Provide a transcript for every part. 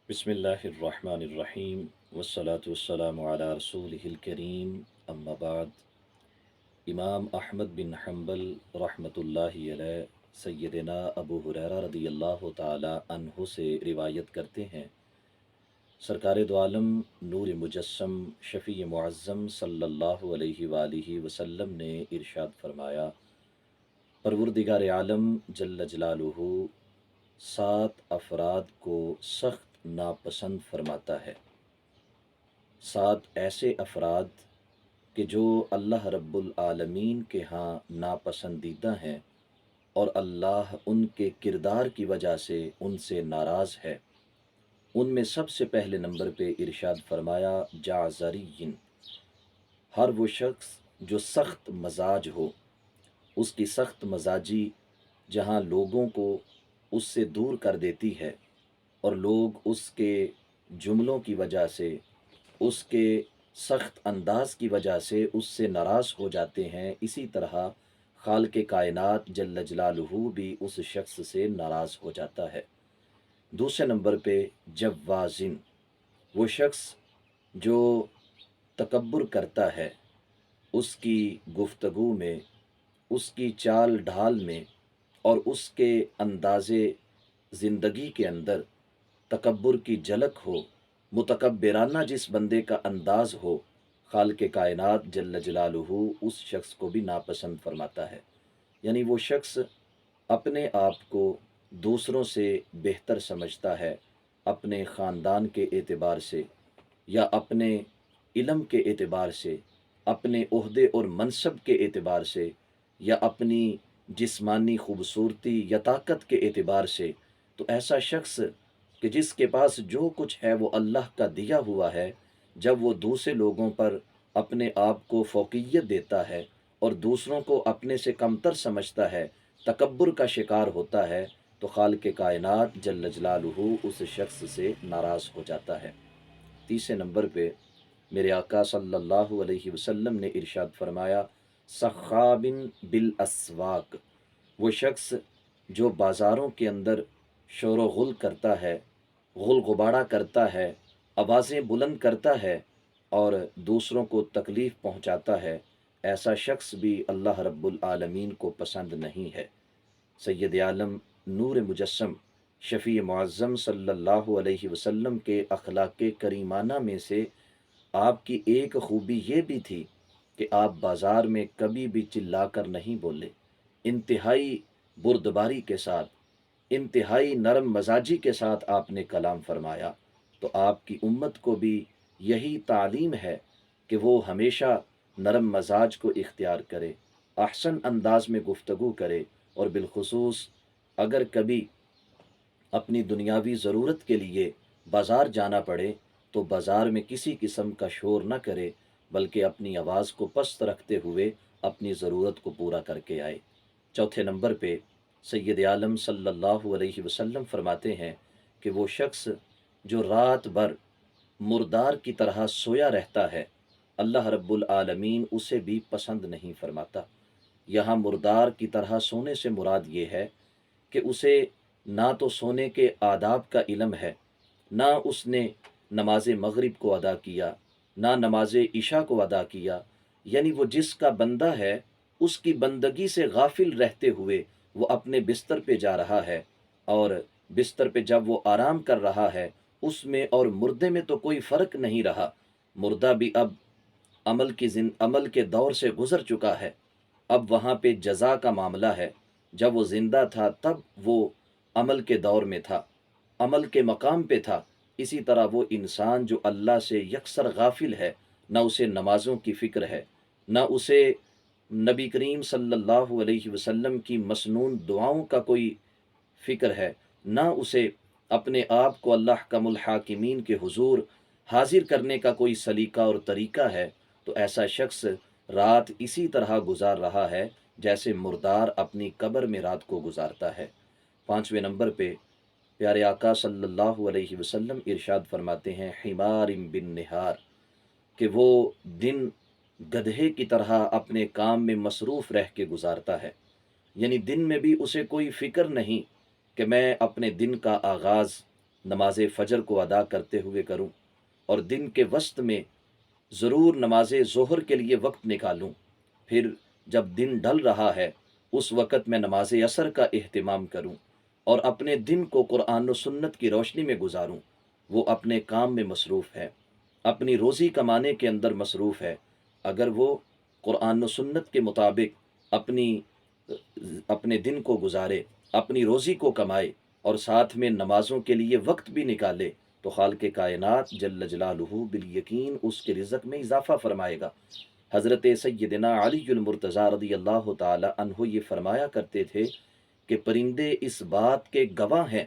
بسم اللہ الرحمن الرحیم والصلاة والسلام علی رسولہ الکریم اما بعد۔ امام احمد بن حنبل رحمۃ اللہ علیہ سیدنا ابو ہریرہ رضی اللہ تعالی عنہ سے روایت کرتے ہیں، سرکار دو عالم نور مجسم شفیع معظم صلی اللہ علیہ وآلہ وسلم نے ارشاد فرمایا، پروردگار عالم جل جلالہ 7 افراد کو سخت ناپسند فرماتا ہے۔ 7 ایسے افراد کہ جو اللہ رب العالمین کے ہاں ناپسندیدہ ہیں اور اللہ ان کے کردار کی وجہ سے ان سے ناراض ہے۔ ان میں سب سے پہلے نمبر پہ ارشاد فرمایا جعزری، ہر وہ شخص جو سخت مزاج ہو، اس کی سخت مزاجی جہاں لوگوں کو اس سے دور کر دیتی ہے اور لوگ اس کے جملوں کی وجہ سے، اس کے سخت انداز کی وجہ سے اس سے ناراض ہو جاتے ہیں، اسی طرح خالق کائنات جل جلالہ بھی اس شخص سے ناراض ہو جاتا ہے۔ دوسرے نمبر پہ جوازن، وہ شخص جو تکبر کرتا ہے، اس کی گفتگو میں، اس کی چال ڈھال میں اور اس کے انداز زندگی کے اندر تکبر کی جھلک ہو، متکبرانہ جس بندے کا انداز ہو، خالق کائنات جل جلالہ اس شخص کو بھی ناپسند فرماتا ہے۔ یعنی وہ شخص اپنے آپ کو دوسروں سے بہتر سمجھتا ہے، اپنے خاندان کے اعتبار سے یا اپنے علم کے اعتبار سے، اپنے عہدے اور منصب کے اعتبار سے یا اپنی جسمانی خوبصورتی یا طاقت کے اعتبار سے، تو ایسا شخص کہ جس کے پاس جو کچھ ہے وہ اللہ کا دیا ہوا ہے، جب وہ دوسرے لوگوں پر اپنے آپ کو فوقیت دیتا ہے اور دوسروں کو اپنے سے کمتر سمجھتا ہے، تکبر کا شکار ہوتا ہے، تو خالق کائنات جل جلالہ اس شخص سے ناراض ہو جاتا ہے۔ تیسرے نمبر پہ میرے آقا صلی اللہ علیہ وسلم نے ارشاد فرمایا سخاب بالاسواق، وہ شخص جو بازاروں کے اندر شور و غل کرتا ہے، غل غبارہ کرتا ہے، آوازیں بلند کرتا ہے اور دوسروں کو تکلیف پہنچاتا ہے، ایسا شخص بھی اللہ رب العالمین کو پسند نہیں ہے۔ سید عالم نور مجسم شفیع معظم صلی اللہ علیہ وسلم کے اخلاق کریمانہ میں سے آپ کی ایک خوبی یہ بھی تھی کہ آپ بازار میں کبھی بھی چلا کر نہیں بولے، انتہائی بردباری کے ساتھ، انتہائی نرم مزاجی کے ساتھ آپ نے کلام فرمایا۔ تو آپ کی امت کو بھی یہی تعلیم ہے کہ وہ ہمیشہ نرم مزاج کو اختیار کرے، احسن انداز میں گفتگو کرے، اور بالخصوص اگر کبھی اپنی دنیاوی ضرورت کے لیے بازار جانا پڑے تو بازار میں کسی قسم کا شور نہ کرے، بلکہ اپنی آواز کو پست رکھتے ہوئے اپنی ضرورت کو پورا کر کے آئے۔ چوتھے نمبر پہ سید عالم صلی اللہ علیہ وسلم فرماتے ہیں کہ وہ شخص جو رات بھر مردار کی طرح سویا رہتا ہے، اللہ رب العالمین اسے بھی پسند نہیں فرماتا۔ یہاں مردار کی طرح سونے سے مراد یہ ہے کہ اسے نہ تو سونے کے آداب کا علم ہے، نہ اس نے نماز مغرب کو ادا کیا، نہ نماز عشاء کو ادا کیا، یعنی وہ جس کا بندہ ہے اس کی بندگی سے غافل رہتے ہوئے وہ اپنے بستر پہ جا رہا ہے، اور بستر پہ جب وہ آرام کر رہا ہے اس میں اور مردے میں تو کوئی فرق نہیں رہا، مردہ بھی اب عمل کے دور سے گزر چکا ہے، اب وہاں پہ جزا کا معاملہ ہے۔ جب وہ زندہ تھا تب وہ عمل کے دور میں تھا، عمل کے مقام پہ تھا، اسی طرح وہ انسان جو اللہ سے یکسر غافل ہے، نہ اسے نمازوں کی فکر ہے، نہ اسے نبی کریم صلی اللہ علیہ وسلم کی مسنون دعاؤں کا کوئی فکر ہے، نہ اسے اپنے آپ کو اللہ کم الحاکمین کے حضور حاضر کرنے کا کوئی سلیقہ اور طریقہ ہے، تو ایسا شخص رات اسی طرح گزار رہا ہے جیسے مردار اپنی قبر میں رات کو گزارتا ہے۔ پانچویں نمبر پہ پیارے آقا صلی اللہ علیہ وسلم ارشاد فرماتے ہیں حمار بن نہار، کہ وہ دن گدھے کی طرح اپنے کام میں مصروف رہ کے گزارتا ہے، یعنی دن میں بھی اسے کوئی فکر نہیں کہ میں اپنے دن کا آغاز نماز فجر کو ادا کرتے ہوئے کروں، اور دن کے وسط میں ضرور نماز ظہر کے لیے وقت نکالوں، پھر جب دن ڈھل رہا ہے اس وقت میں نماز عصر کا اہتمام کروں، اور اپنے دن کو قرآن و سنت کی روشنی میں گزاروں۔ وہ اپنے کام میں مصروف ہے، اپنی روزی کمانے کے اندر مصروف ہے، اگر وہ قرآن و سنت کے مطابق اپنے دن کو گزارے، اپنی روزی کو کمائے، اور ساتھ میں نمازوں کے لیے وقت بھی نکالے، تو خالق کائنات جل جلالہ بالیقین اس کے رزق میں اضافہ فرمائے گا۔ حضرت سیدنا علی المرتضیٰ رضی اللہ تعالی عنہ یہ فرمایا کرتے تھے کہ پرندے اس بات کے گواہ ہیں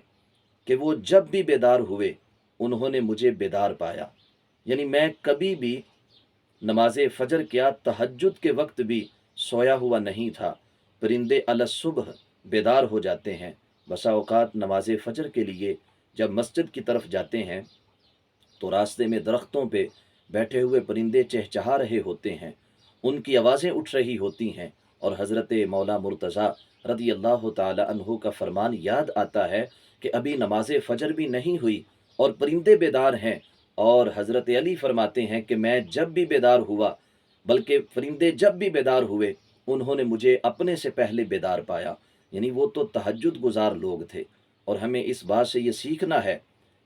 کہ وہ جب بھی بیدار ہوئے انہوں نے مجھے بیدار پایا، یعنی میں کبھی بھی نماز فجر کیا تہجد کے وقت بھی سویا ہوا نہیں تھا۔ پرندے صبح بیدار ہو جاتے ہیں، بسا اوقات نماز فجر کے لیے جب مسجد کی طرف جاتے ہیں تو راستے میں درختوں پہ بیٹھے ہوئے پرندے چہچہا رہے ہوتے ہیں، ان کی آوازیں اٹھ رہی ہوتی ہیں، اور حضرت مولا مرتضیٰ رضی اللہ تعالی عنہ کا فرمان یاد آتا ہے کہ ابھی نماز فجر بھی نہیں ہوئی اور پرندے بیدار ہیں، اور حضرت علی فرماتے ہیں کہ میں جب بھی بیدار ہوا، بلکہ پرندے جب بھی بیدار ہوئے انہوں نے مجھے اپنے سے پہلے بیدار پایا، یعنی وہ تو تہجد گزار لوگ تھے۔ اور ہمیں اس بات سے یہ سیکھنا ہے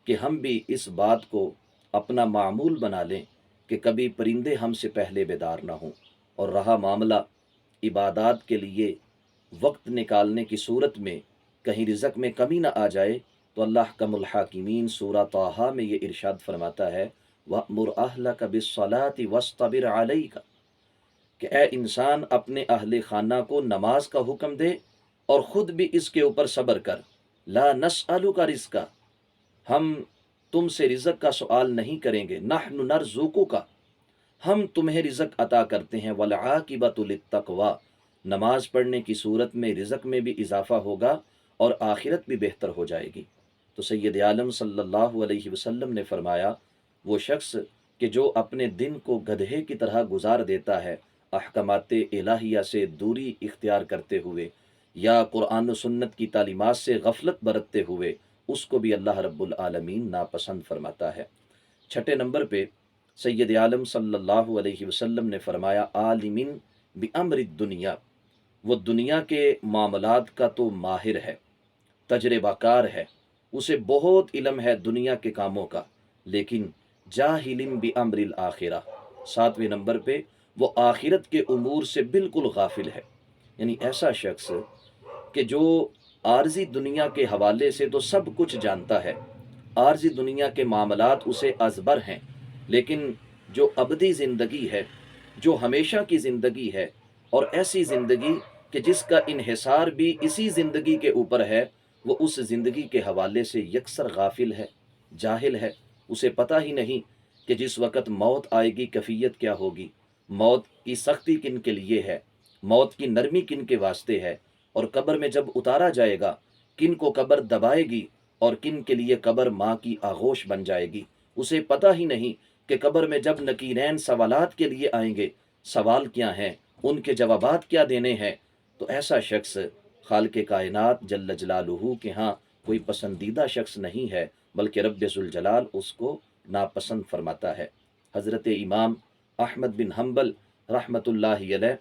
کہ ہم بھی اس بات کو اپنا معمول بنا لیں کہ کبھی پرندے ہم سے پہلے بیدار نہ ہوں۔ اور رہا معاملہ عبادات کے لیے وقت نکالنے کی صورت میں کہیں رزق میں کمی نہ آ جائے، تو اللہ احکم الحاکمین سورہ طٰہٰ میں یہ ارشاد فرماتا ہے وَأْمُرْ أَهْلَكَ بِالصَّلَاةِ وَاصْطَبِرْ عَلَيْهَا، کہ اے انسان اپنے اہل خانہ کو نماز کا حکم دے اور خود بھی اس کے اوپر صبر کر۔ لا نسألک رزقا، ہم تم سے رزق کا سوال نہیں کریں گے، نحن نرزقک، ہم تمہیں رزق عطا کرتے ہیں، والعاقبۃ للتقویٰ، نماز پڑھنے کی صورت میں رزق میں بھی اضافہ ہوگا اور آخرت بھی بہتر ہو جائے گی۔ تو سید عالم صلی اللہ علیہ وسلم نے فرمایا وہ شخص کہ جو اپنے دن کو گدھے کی طرح گزار دیتا ہے احکامات الہیہ سے دوری اختیار کرتے ہوئے یا قرآن و سنت کی تعلیمات سے غفلت برتتے ہوئے، اس کو بھی اللہ رب العالمین ناپسند فرماتا ہے۔ چھٹے نمبر پہ سید عالم صلی اللہ علیہ وسلم نے فرمایا عالمن بامر الدنیا، وہ دنیا کے معاملات کا تو ماہر ہے، تجربہ کار ہے، اسے بہت علم ہے دنیا کے کاموں کا، لیکن جاہل بامر الآخرہ، ساتویں نمبر پہ وہ آخرت کے امور سے بالکل غافل ہے، یعنی ایسا شخص کہ جو عارضی دنیا کے حوالے سے تو سب کچھ جانتا ہے، عارضی دنیا کے معاملات اسے ازبر ہیں، لیکن جو ابدی زندگی ہے، جو ہمیشہ کی زندگی ہے، اور ایسی زندگی کہ جس کا انحصار بھی اسی زندگی کے اوپر ہے، وہ اس زندگی کے حوالے سے یکسر غافل ہے، جاہل ہے، اسے پتہ ہی نہیں کہ جس وقت موت آئے گی کیفیت کیا ہوگی، موت کی سختی کن کے لیے ہے، موت کی نرمی کن کے واسطے ہے، اور قبر میں جب اتارا جائے گا کن کو قبر دبائے گی اور کن کے لیے قبر ماں کی آغوش بن جائے گی، اسے پتہ ہی نہیں کہ قبر میں جب نکیرین سوالات کے لیے آئیں گے، سوال کیا ہیں، ان کے جوابات کیا دینے ہیں، تو ایسا شخص خالق کائنات جل جلالہ کے ہاں کوئی پسندیدہ شخص نہیں ہے، بلکہ رب ذوالجلال اس کو ناپسند فرماتا ہے۔ حضرت امام احمد بن حنبل رحمۃ اللہ علیہ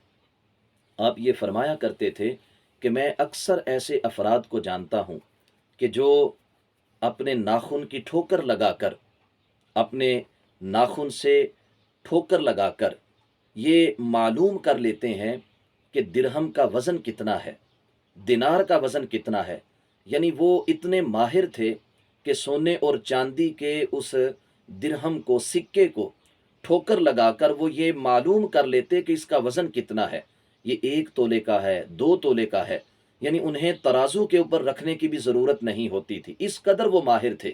آپ یہ فرمایا کرتے تھے کہ میں اکثر ایسے افراد کو جانتا ہوں کہ جو اپنے ناخن کی ٹھوکر لگا کر، اپنے ناخن سے ٹھوکر لگا کر یہ معلوم کر لیتے ہیں کہ درہم کا وزن کتنا ہے، دینار کا وزن کتنا ہے، یعنی وہ اتنے ماہر تھے کہ سونے اور چاندی کے اس درہم کو، سکے کو ٹھوکر لگا کر وہ یہ معلوم کر لیتے کہ اس کا وزن کتنا ہے، یہ 1 تولے کا ہے، 2 تولے کا ہے، یعنی انہیں ترازو کے اوپر رکھنے کی بھی ضرورت نہیں ہوتی تھی، اس قدر وہ ماہر تھے،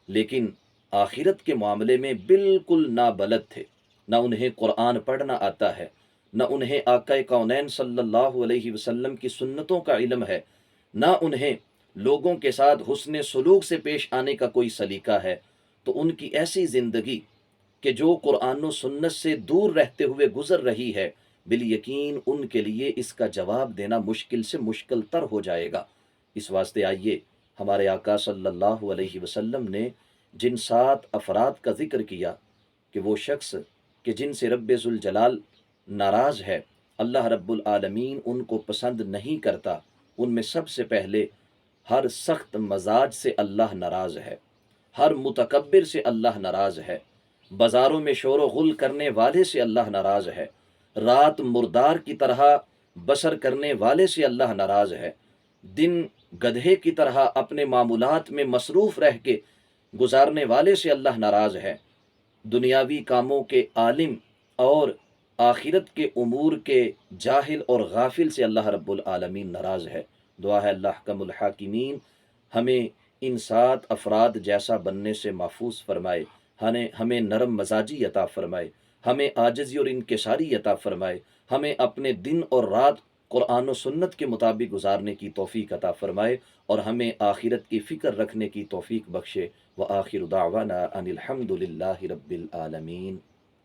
لیکن آخرت کے معاملے میں بالکل نابلد تھے، نہ انہیں قرآن پڑھنا آتا ہے، نہ انہیں آقا کونین صلی اللہ علیہ وسلم کی سنتوں کا علم ہے، نہ انہیں لوگوں کے ساتھ حسن سلوک سے پیش آنے کا کوئی سلیقہ ہے، تو ان کی ایسی زندگی کہ جو قرآن و سنت سے دور رہتے ہوئے گزر رہی ہے، بالیقین ان کے لیے اس کا جواب دینا مشکل سے مشکل تر ہو جائے گا۔ اس واسطے آئیے ہمارے آقا صلی اللہ علیہ وسلم نے جن 7 افراد کا ذکر کیا کہ وہ شخص کہ جن سے رب ذوالجلال ناراض ہے، اللہ رب العالمین ان کو پسند نہیں کرتا، ان میں سب سے پہلے ہر سخت مزاج سے اللہ ناراض ہے، ہر متکبر سے اللہ ناراض ہے، بازاروں میں شور و غل کرنے والے سے اللہ ناراض ہے، رات مردار کی طرح بسر کرنے والے سے اللہ ناراض ہے، دن گدھے کی طرح اپنے معمولات میں مصروف رہ کے گزارنے والے سے اللہ ناراض ہے، دنیاوی کاموں کے عالم اور آخرت کے امور کے جاہل اور غافل سے اللہ رب العالمین ناراض ہے۔ دعا ہے اللہ حکم الحاکمین ہمیں ان 7 افراد جیسا بننے سے محفوظ فرمائے، ہمیں نرم مزاجی عطا فرمائے، ہمیں عاجزی اور انکساری عطا فرمائے، ہمیں اپنے دن اور رات قرآن و سنت کے مطابق گزارنے کی توفیق عطا فرمائے، اور ہمیں آخرت کی فکر رکھنے کی توفیق بخشے۔ وآخر دعوانا ان الحمد للہ رب العالمین۔